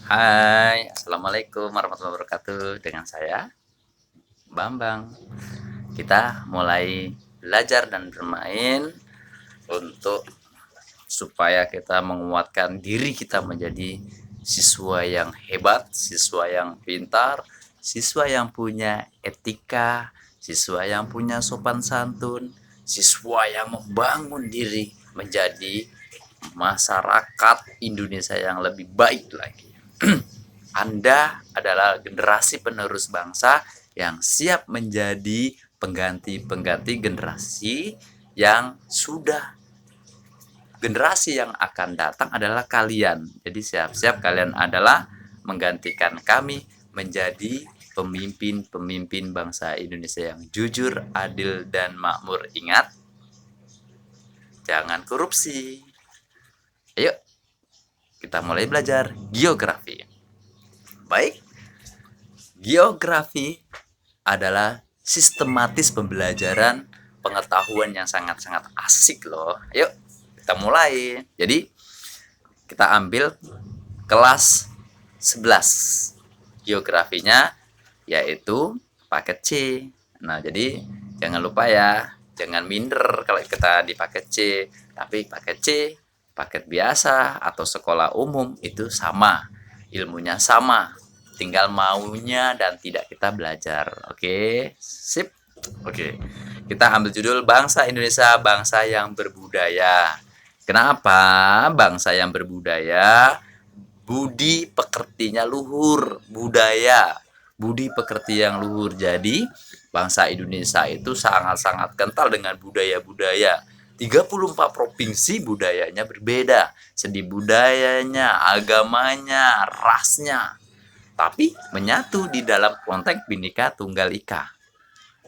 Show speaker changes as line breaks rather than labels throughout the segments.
Hai, assalamualaikum warahmatullahi wabarakatuh. Dengan saya Bambang. Kita mulai belajar dan bermain untuk supaya kita menguatkan diri kita menjadi siswa yang hebat, siswa yang pintar, siswa yang punya etika, siswa yang punya sopan santun, siswa yang membangun diri menjadi masyarakat Indonesia yang lebih baik lagi. Anda adalah generasi penerus bangsa yang siap menjadi pengganti-pengganti generasi yang sudah. Generasi yang akan datang adalah kalian. Jadi siap-siap kalian adalah menggantikan kami menjadi pemimpin-pemimpin bangsa Indonesia yang jujur, adil, dan makmur. Ingat, jangan korupsi. Ayo, kita mulai belajar geografi. Baik, geografi adalah sistematis pembelajaran pengetahuan yang sangat-sangat asik loh. Yuk, kita mulai. Jadi, kita ambil kelas 11. Geografinya yaitu paket C. Nah, jadi jangan lupa ya, jangan minder kalau kita di paket C. Tapi paket C, paket biasa atau sekolah umum itu sama. Ilmunya sama, tinggal maunya dan tidak kita belajar. Oke, sip. Oke, kita ambil judul bangsa Indonesia, bangsa yang berbudaya. Kenapa bangsa yang berbudaya? Budi pekertinya luhur, budaya, budi pekerti yang luhur. Jadi bangsa Indonesia itu sangat-sangat kental dengan budaya-budaya. 34 provinsi budayanya berbeda, seni budayanya, agamanya, rasnya, tapi menyatu di dalam konteks Bhinneka Tunggal Ika.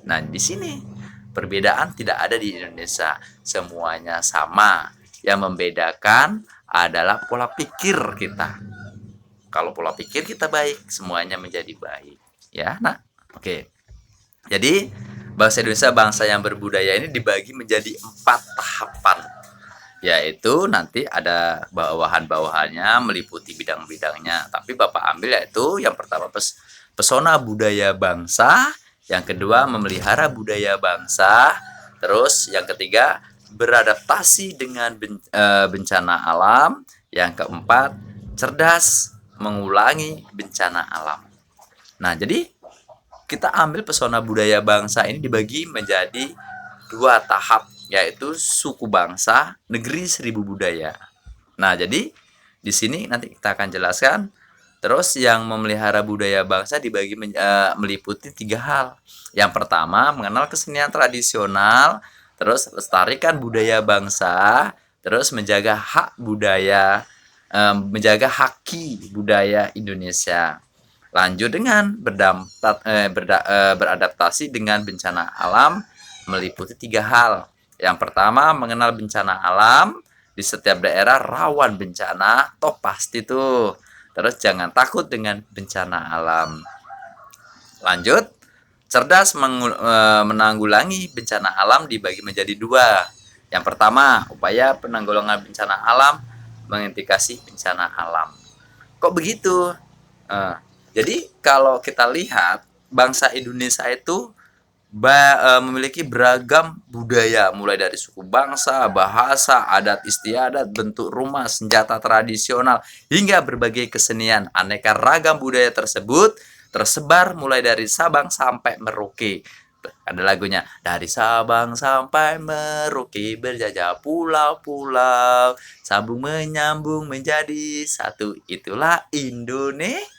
Nah, di sini perbedaan tidak ada di Indonesia, semuanya sama. Yang membedakan adalah pola pikir kita. Kalau pola pikir kita baik, semuanya menjadi baik. Ya, nah, oke. Jadi, bangsa Indonesia, bangsa yang berbudaya ini dibagi menjadi 4 tahapan. Yaitu nanti ada bawahan-bawahannya meliputi bidang-bidangnya. Tapi Bapak ambil yaitu yang pertama pesona budaya bangsa, yang kedua memelihara budaya bangsa, terus yang ketiga beradaptasi dengan bencana alam, yang keempat cerdas mengulangi bencana alam. Nah, jadi kita ambil pesona budaya bangsa ini dibagi menjadi 2 tahap, yaitu suku bangsa, negeri 1000 budaya. Nah, jadi di sini nanti kita akan jelaskan. Terus yang memelihara budaya bangsa dibagi meliputi 3 hal. Yang pertama, mengenal kesenian tradisional, terus lestarikan budaya bangsa, terus menjaga hak budaya, menjaga haki budaya Indonesia. Lanjut dengan beradaptasi dengan bencana alam meliputi 3 hal. Yang pertama, mengenal bencana alam. Di setiap daerah rawan bencana, toh pasti tuh. Terus jangan takut dengan bencana alam. Lanjut, cerdas menanggulangi bencana alam dibagi menjadi 2. Yang pertama, upaya penanggulangan bencana alam, mengintegrasi bencana alam. Kok begitu? Jadi kalau kita lihat, bangsa Indonesia itu memiliki beragam budaya, mulai dari suku bangsa, bahasa, adat istiadat, bentuk rumah, senjata tradisional, hingga berbagai kesenian. Aneka ragam budaya tersebut tersebar mulai dari Sabang sampai Merauke. Ada lagunya, dari Sabang sampai Merauke berjajah pulau-pulau, sambung menyambung menjadi satu, itulah Indonesia.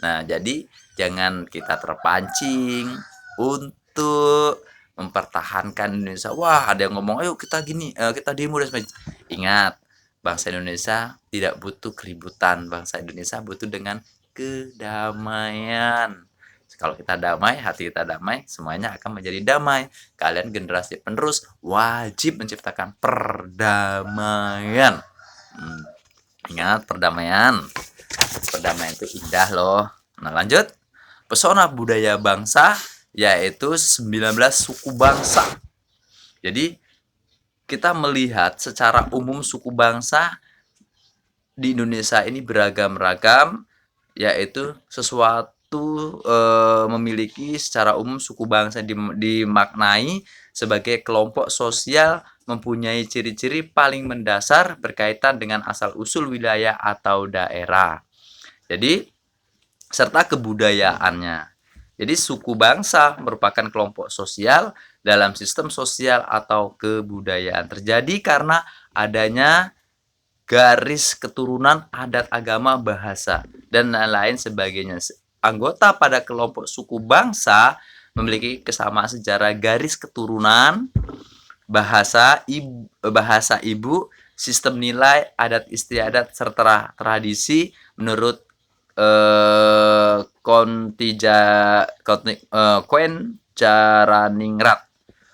Nah, jadi jangan kita terpancing untuk mempertahankan Indonesia. Wah, ada yang ngomong, ayo kita gini, kita demo dan sebagainya. Ingat, bangsa Indonesia tidak butuh keributan. Bangsa Indonesia butuh dengan kedamaian. Kalau kita damai, hati kita damai, semuanya akan menjadi damai. Kalian generasi penerus wajib menciptakan perdamaian. Ingat, perdamaian. Perdamaian itu indah loh. Nah, lanjut. Pesona budaya bangsa yaitu 19 suku bangsa. Jadi kita melihat secara umum suku bangsa di Indonesia ini beragam-ragam, yaitu sesuatu memiliki secara umum suku bangsa dimaknai sebagai kelompok sosial mempunyai ciri-ciri paling mendasar berkaitan dengan asal-usul wilayah atau daerah. Jadi, serta kebudayaannya. Jadi, suku bangsa merupakan kelompok sosial dalam sistem sosial atau kebudayaan. Terjadi karena adanya garis keturunan, adat, agama, bahasa, dan lain-lain sebagainya. Anggota pada kelompok suku bangsa memiliki kesamaan sejarah garis keturunan, bahasa ibu, sistem nilai, adat istiadat, serta tradisi menurut Koenjaraningrat.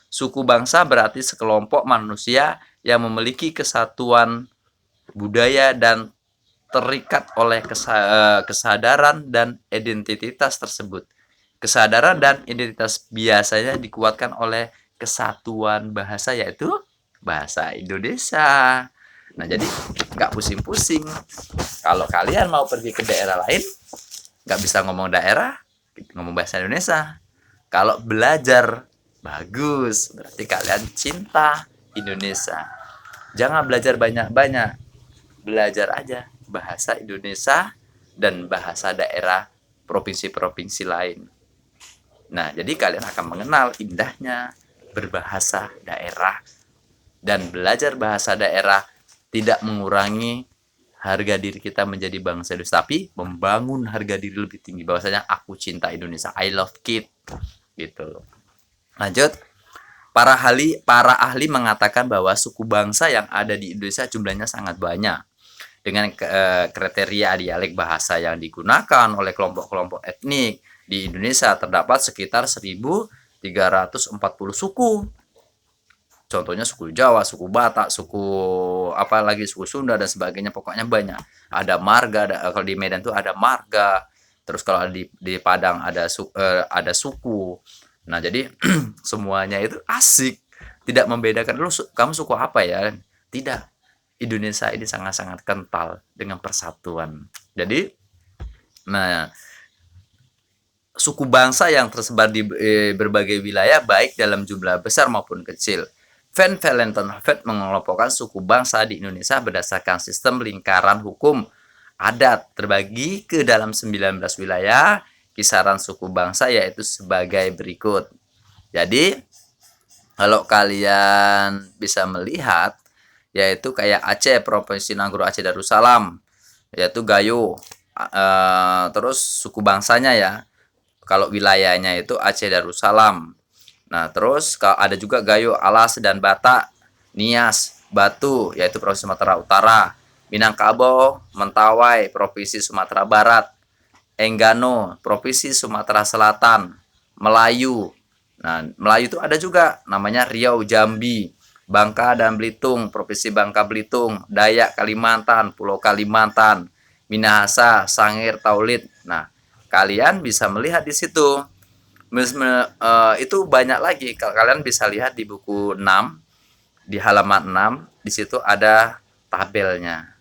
Suku bangsa berarti sekelompok manusia yang memiliki kesatuan budaya dan terikat oleh kesadaran dan identitas tersebut. Kesadaran dan identitas biasanya dikuatkan oleh kesatuan bahasa, yaitu bahasa Indonesia. Nah, jadi nggak pusing-pusing. Kalau kalian mau pergi ke daerah lain, nggak bisa ngomong daerah, ngomong bahasa Indonesia. Kalau belajar, bagus. Berarti kalian cinta Indonesia. Jangan belajar banyak-banyak. Belajar aja bahasa Indonesia dan bahasa daerah provinsi-provinsi lain. Nah, jadi kalian akan mengenal indahnya berbahasa daerah, dan belajar bahasa daerah tidak mengurangi harga diri kita menjadi bangsa Indonesia, tapi membangun harga diri lebih tinggi. Bahwasanya aku cinta Indonesia, I love kid, gitu. Lanjut, para ahli mengatakan bahwa suku bangsa yang ada di Indonesia jumlahnya sangat banyak. Dengan kriteria dialek bahasa yang digunakan oleh kelompok-kelompok etnik di Indonesia terdapat sekitar 1.340 suku. Contohnya suku Jawa, suku Batak, suku Sunda dan sebagainya, pokoknya banyak. Ada marga, kalau di Medan tuh ada marga. Terus kalau di Padang ada suku. Nah, jadi semuanya itu asik. Tidak membedakan kamu suku apa ya? Tidak. Indonesia ini sangat-sangat kental dengan persatuan. Jadi, nah, suku bangsa yang tersebar di berbagai wilayah baik dalam jumlah besar maupun kecil. Van Vollenhoven mengelompokkan suku bangsa di Indonesia berdasarkan sistem lingkaran hukum adat terbagi ke dalam 19 wilayah. Kisaran suku bangsa yaitu sebagai berikut. Jadi, kalau kalian bisa melihat, yaitu kayak Aceh, Provinsi Nanggro Aceh Darussalam, yaitu Gayo. Terus suku bangsanya ya, kalau wilayahnya itu Aceh Darussalam. Nah, terus ada juga Gayo, Alas dan Batak, Nias, Batu, yaitu Provinsi Sumatera Utara, Minangkabau, Mentawai, Provinsi Sumatera Barat, Enggano, Provinsi Sumatera Selatan, Melayu. Nah, Melayu itu ada juga namanya Riau, Jambi, Bangka dan Belitung, Provinsi Bangka Belitung, Dayak Kalimantan, Pulau Kalimantan, Minahasa, Sangir, Taulit. Nah, kalian bisa melihat di situ. Itu banyak lagi. Kalau kalian bisa lihat di buku 6, di halaman 6, di situ ada tabelnya.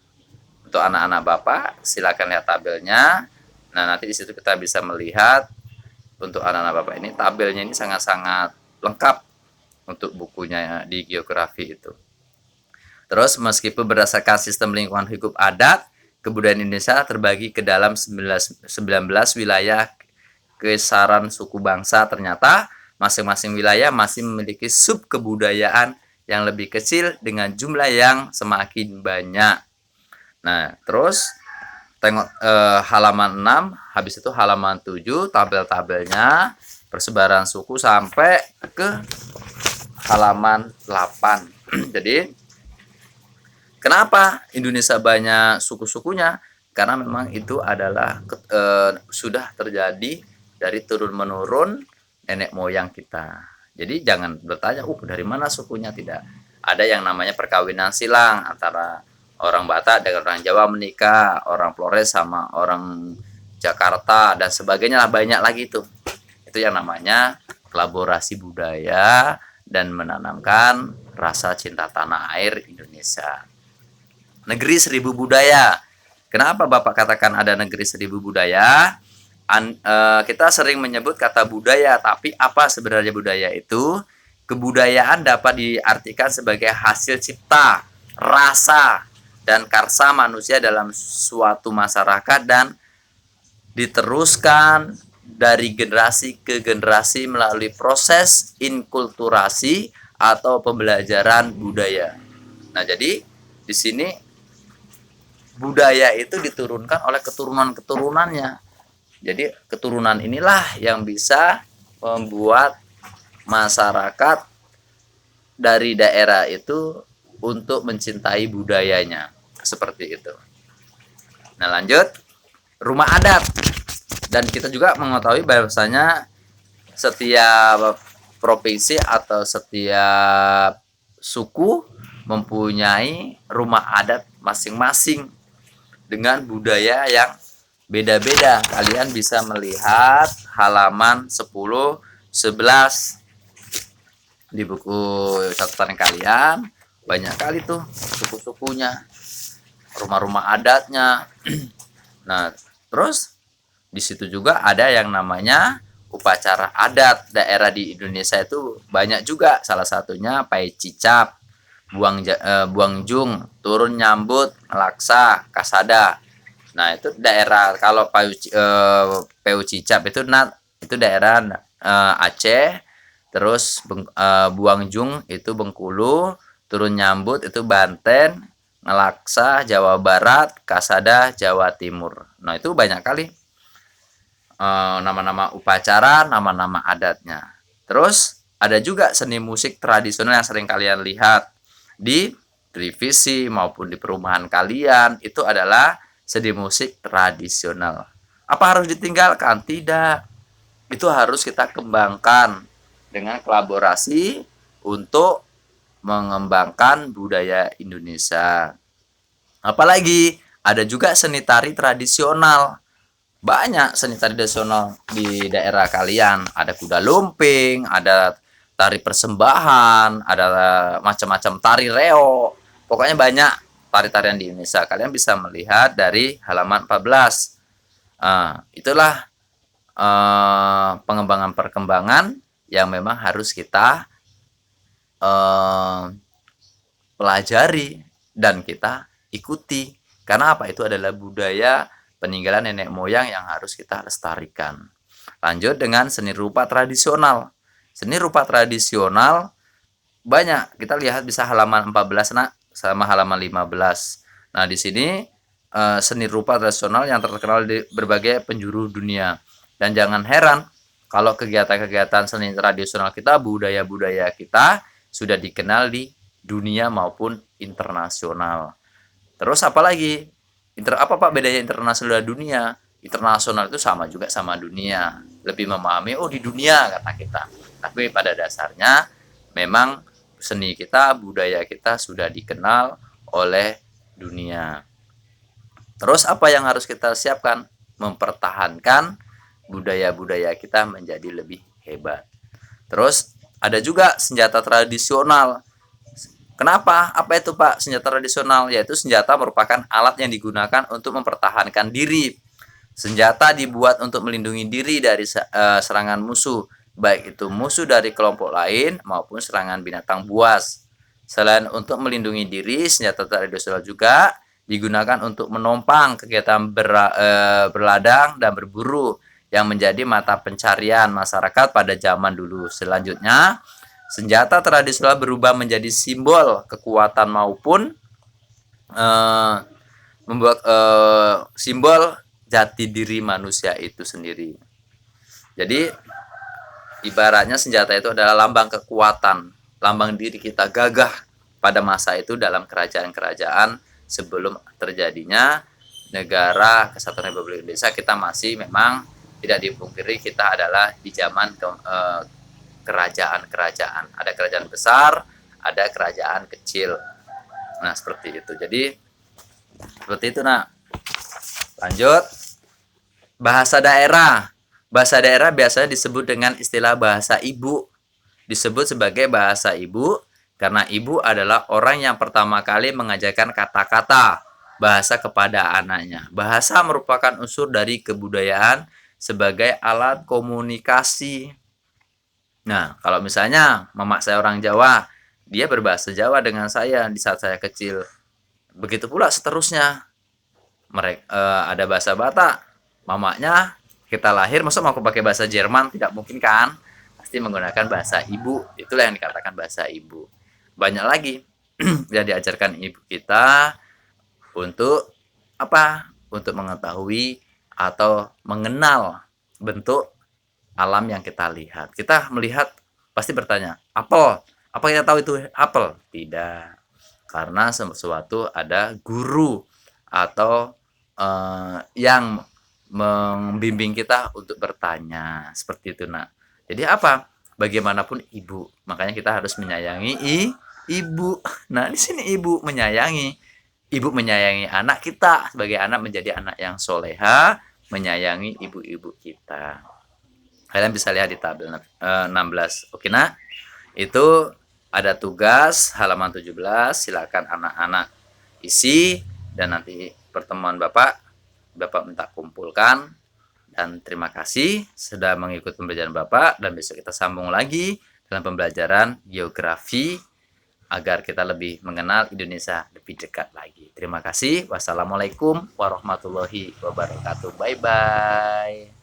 Untuk anak-anak Bapak, silakan lihat tabelnya. Nah, nanti di situ kita bisa melihat untuk anak-anak Bapak ini tabelnya ini sangat-sangat lengkap untuk bukunya di geografi itu. Terus meskipun berdasarkan sistem lingkungan hidup adat, kebudayaan Indonesia terbagi ke dalam 19 wilayah kisaran suku bangsa, ternyata masing-masing wilayah masih memiliki sub kebudayaan yang lebih kecil dengan jumlah yang semakin banyak. Nah, terus tengok halaman 6, habis itu halaman 7, tabel-tabelnya persebaran suku sampai ke halaman 8. Jadi, kenapa Indonesia banyak suku-sukunya? Karena memang itu adalah sudah terjadi dari turun-menurun nenek moyang kita. Jadi jangan bertanya, dari mana sukunya, tidak. Ada yang namanya perkawinan silang antara orang Batak dengan orang Jawa menikah, orang Flores sama orang Jakarta dan sebagainya lah, banyak lagi itu. Itu yang namanya kolaborasi budaya dan menanamkan rasa cinta tanah air Indonesia. Negeri seribu budaya. Kenapa Bapak katakan ada negeri seribu budaya? Kita sering menyebut kata budaya, tapi apa sebenarnya budaya itu? Kebudayaan dapat diartikan sebagai hasil cipta, rasa, dan karsa manusia dalam suatu masyarakat dan diteruskan dari generasi ke generasi melalui proses inkulturasi atau pembelajaran budaya. Nah, jadi di sini budaya itu diturunkan oleh keturunan-keturunannya. Jadi keturunan inilah yang bisa membuat masyarakat dari daerah itu untuk mencintai budayanya. Seperti itu. Nah, lanjut, rumah adat. Dan kita juga mengetahui bahwasanya setiap provinsi atau setiap suku mempunyai rumah adat masing-masing dengan budaya yang beda-beda. Kalian bisa melihat halaman 10, 11 di buku catatan kalian. Banyak kali tuh suku-sukunya, rumah-rumah adatnya. Nah, terus di situ juga ada yang namanya upacara adat daerah di Indonesia itu banyak juga. Salah satunya Pai Cicap, Buang Jung, turun nyambut, Laksa, Kasada. Nah, itu daerah kalau Peu Cicap itu daerah Aceh, terus Buang Jung itu Bengkulu, turun nyambut itu Banten, Ngelaksa Jawa Barat, Kasada Jawa Timur. Nah, itu banyak kali nama-nama upacara, nama-nama adatnya. Terus ada juga seni musik tradisional yang sering kalian lihat di televisi maupun di perumahan kalian, itu adalah seni musik tradisional. Apa harus ditinggalkan? Tidak. Itu harus kita kembangkan dengan kolaborasi untuk mengembangkan budaya Indonesia. Apalagi ada juga seni tari tradisional. Banyak seni tari tradisional di daerah kalian. Ada kuda lumping, ada tari persembahan, ada macam-macam tari reo. Pokoknya banyak tari-tarian di Indonesia. Kalian bisa melihat dari halaman 14. Itulah pengembangan-perkembangan yang memang harus kita pelajari dan kita ikuti. Karena apa? Itu adalah budaya peninggalan nenek moyang yang harus kita lestarikan. Lanjut dengan seni rupa tradisional. Seni rupa tradisional banyak. Kita lihat bisa halaman 14 sama halaman 15. Nah, di sini seni rupa tradisional yang terkenal di berbagai penjuru dunia. Dan jangan heran kalau kegiatan-kegiatan seni tradisional kita, budaya-budaya kita sudah dikenal di dunia maupun internasional. Terus apalagi? Apa Pak bedanya internasional dan dunia? Internasional itu sama juga sama dunia. Lebih memahami, oh di dunia kata kita. Tapi pada dasarnya memang seni kita, budaya kita sudah dikenal oleh dunia. Terus apa yang harus kita siapkan? Mempertahankan budaya-budaya kita menjadi lebih hebat. Terus ada juga senjata tradisional. Kenapa? Apa itu Pak senjata tradisional? Yaitu senjata merupakan alat yang digunakan untuk mempertahankan diri. Senjata dibuat untuk melindungi diri dari serangan musuh, baik itu musuh dari kelompok lain maupun serangan binatang buas. Selain untuk melindungi diri, senjata tradisional juga digunakan untuk menopang kegiatan berladang dan berburu yang menjadi mata pencarian masyarakat pada zaman dulu. Selanjutnya, senjata tradisional berubah menjadi simbol kekuatan maupun membuat simbol jati diri manusia itu sendiri. Jadi ibaratnya senjata itu adalah lambang kekuatan, lambang diri kita gagah pada masa itu dalam kerajaan-kerajaan sebelum terjadinya negara Kesatuan Republik Indonesia. Kita masih memang tidak dipungkiri kita adalah di zaman kerajaan-kerajaan. Ada kerajaan besar, ada kerajaan kecil. Nah, seperti itu. Jadi seperti itu, Nak. Lanjut. Bahasa daerah. Bahasa daerah biasanya disebut dengan istilah bahasa ibu. Disebut sebagai bahasa ibu karena ibu adalah orang yang pertama kali mengajarkan kata-kata bahasa kepada anaknya. Bahasa merupakan unsur dari kebudayaan sebagai alat komunikasi. Nah, kalau misalnya mama saya orang Jawa, dia berbahasa Jawa dengan saya di saat saya kecil. Begitu pula seterusnya. Ada bahasa Batak, mamanya kita lahir, masa mau aku pakai bahasa Jerman? Tidak mungkin kan? Pasti menggunakan bahasa ibu. Itulah yang dikatakan bahasa ibu. Banyak lagi yang diajarkan ibu kita untuk apa? Untuk mengetahui atau mengenal bentuk alam yang kita lihat. Kita melihat pasti bertanya, apel. Apa kita tahu itu apel? Tidak. Karena sesuatu ada guru atau yang membimbing kita untuk bertanya seperti itu, nak. Jadi apa? Bagaimanapun ibu, makanya kita harus menyayangi ibu. Nah, di sini ibu menyayangi anak kita sebagai anak menjadi anak yang soleha, menyayangi ibu-ibu kita. Kalian bisa lihat di tabel 16. Oke, nak. Itu ada tugas halaman 17. Silakan anak-anak isi dan nanti pertemuan Bapak minta kumpulkan. Dan terima kasih sudah mengikuti pembelajaran Bapak, dan besok kita sambung lagi dalam pembelajaran geografi agar kita lebih mengenal Indonesia lebih dekat lagi. Terima kasih. Wassalamualaikum warahmatullahi wabarakatuh. Bye bye.